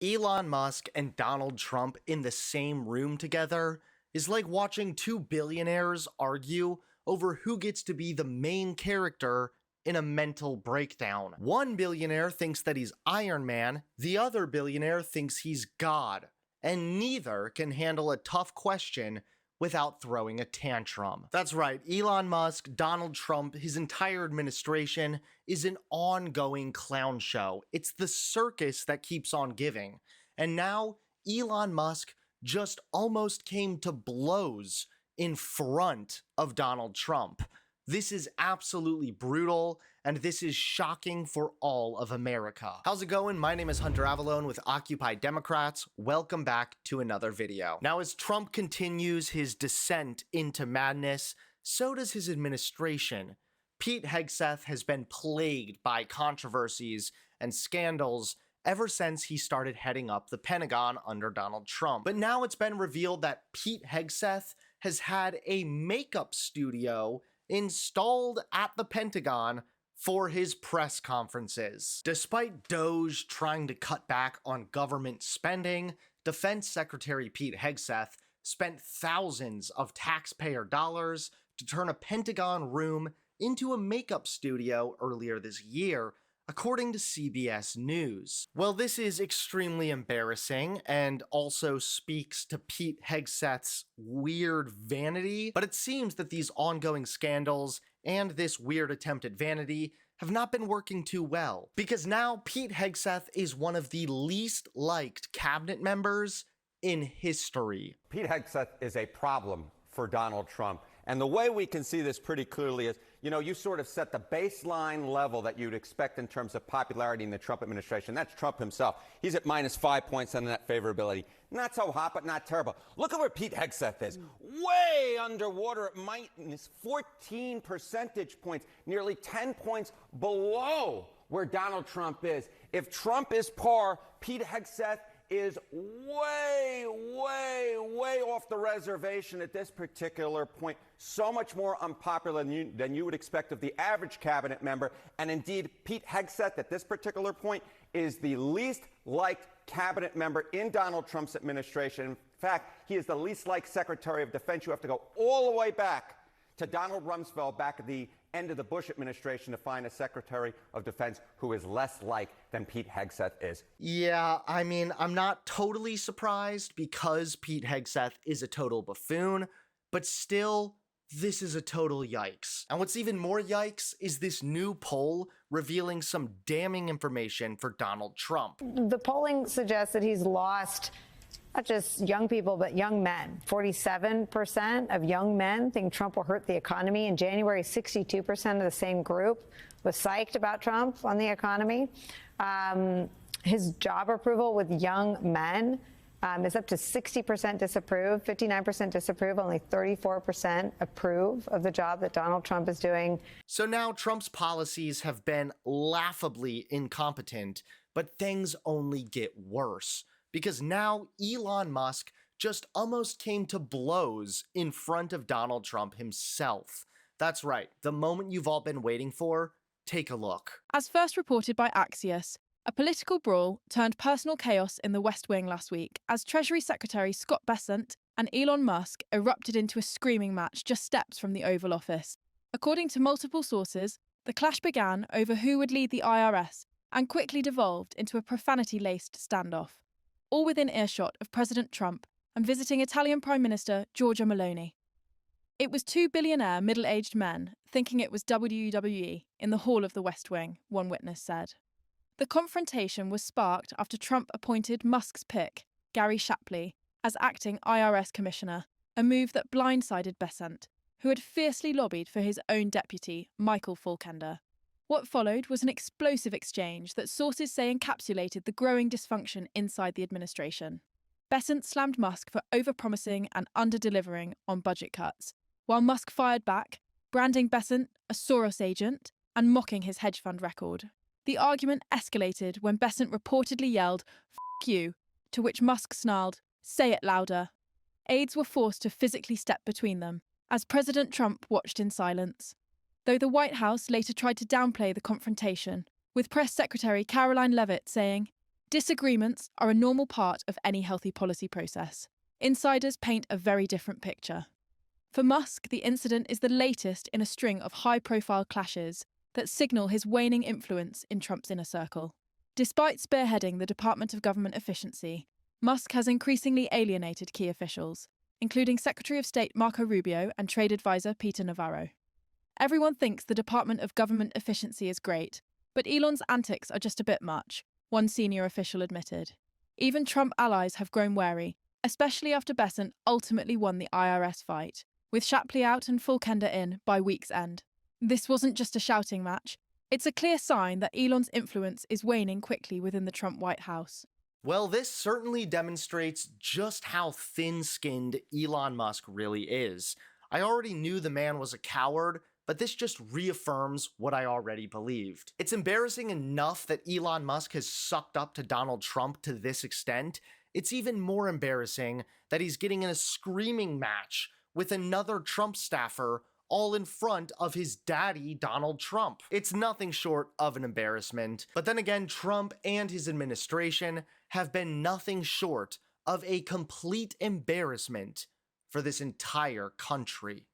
Elon Musk and Donald Trump in the same room together is like watching two billionaires argue over who gets to be the main character in a mental breakdown. One billionaire thinks that he's Iron Man, the other billionaire thinks he's God, and neither can handle a tough question without throwing a tantrum. That's right, Elon Musk, Donald Trump, his entire administration is an ongoing clown show. It's the circus that keeps on giving. And now, Elon Musk just almost came to blows in front of Donald Trump. This is absolutely brutal, and this is shocking for all of America. How's it going? My name is Hunter Avalone with Occupy Democrats. Welcome back to another video. Now, as Trump continues his descent into madness, so does his administration. Pete Hegseth has been plagued by controversies and scandals ever since he started heading up the Pentagon under Donald Trump. But now it's been revealed that Pete Hegseth has had a makeup studio installed at the Pentagon for his press conferences. Despite DOJ trying to cut back on government spending, Defense Secretary Pete Hegseth spent thousands of taxpayer dollars to turn a Pentagon room into a makeup studio earlier this year, according to CBS News. Well, this is extremely embarrassing and also speaks to Pete Hegseth's weird vanity, but it seems that these ongoing scandals and this weird attempt at vanity have not been working too well, because now Pete Hegseth is one of the least liked cabinet members in history. Pete Hegseth is a problem for Donald Trump. And the way we can see this pretty clearly is, you sort of set the baseline level that you'd expect in terms of popularity in the Trump administration. That's Trump himself. He's at -5 points on net favorability. Not so hot, but not terrible. Look at where Pete Hegseth is. Way underwater at -14 percentage points, nearly 10 points below where Donald Trump is. If Trump is par, Pete Hegseth is way off the reservation at this particular point. So much more unpopular than you would expect of the average cabinet member. And indeed, Pete Hegseth at this particular point is the least liked cabinet member in Donald Trump's administration. In fact, he is the least liked Secretary of Defense. You have to go all the way back to Donald Rumsfeld back at the end of the Bush administration to find a Secretary of Defense who is less liked than Pete Hegseth is. Yeah, I mean, I'm not totally surprised because Pete Hegseth is a total buffoon, but still, this is a total yikes. And what's even more yikes is this new poll revealing some damning information for Donald Trump. The polling suggests that he's lost not just young people, but young men. 47% of young men think Trump will hurt the economy. In January, 62% of the same group was psyched about Trump on the economy. His job approval with young men is up to 60% disapprove, 59% disapprove, only 34% approve of the job that Donald Trump is doing. So now Trump's policies have been laughably incompetent, but things only get worse. Because now Elon Musk just almost came to blows in front of Donald Trump himself. That's right, the moment you've all been waiting for. Take a look. As first reported by Axios, a political brawl turned personal chaos in the West Wing last week as Treasury Secretary Scott Bessent and Elon Musk erupted into a screaming match just steps from the Oval Office. According to multiple sources, the clash began over who would lead the IRS and quickly devolved into a profanity-laced standoff, all within earshot of President Trump and visiting Italian Prime Minister Giorgia Meloni. It was two billionaire middle-aged men thinking it was WWE in the hall of the West Wing, one witness said. The confrontation was sparked after Trump appointed Musk's pick, Gary Shapley, as acting IRS commissioner, a move that blindsided Bessent, who had fiercely lobbied for his own deputy, Michael Fulkender. What followed was an explosive exchange that sources say encapsulated the growing dysfunction inside the administration. Bessent slammed Musk for overpromising and under-delivering on budget cuts, while Musk fired back, branding Bessent a Soros agent and mocking his hedge fund record. The argument escalated when Bessent reportedly yelled, "F*** you," to which Musk snarled, "Say it louder." Aides were forced to physically step between them, as President Trump watched in silence. Though the White House later tried to downplay the confrontation, with Press Secretary Caroline Leavitt saying, Disagreements are a normal part of any healthy policy process. Insiders paint a very different picture. For Musk, the incident is the latest in a string of high-profile clashes that signal his waning influence in Trump's inner circle. Despite spearheading the Department of Government Efficiency, Musk has increasingly alienated key officials, including Secretary of State Marco Rubio and Trade Advisor Peter Navarro. Everyone thinks the Department of Government Efficiency is great, but Elon's antics are just a bit much, one senior official admitted. Even Trump allies have grown wary, especially after Bessent ultimately won the IRS fight, with Shapley out and Fulkender in by week's end. This wasn't just a shouting match. It's a clear sign that Elon's influence is waning quickly within the Trump White House. Well, this certainly demonstrates just how thin-skinned Elon Musk really is. I already knew the man was a coward, but this just reaffirms what I already believed. It's embarrassing enough that Elon Musk has sucked up to Donald Trump to this extent. It's even more embarrassing that he's getting in a screaming match with another Trump staffer all in front of his daddy, Donald Trump. It's nothing short of an embarrassment. But then again, Trump and his administration have been nothing short of a complete embarrassment for this entire country.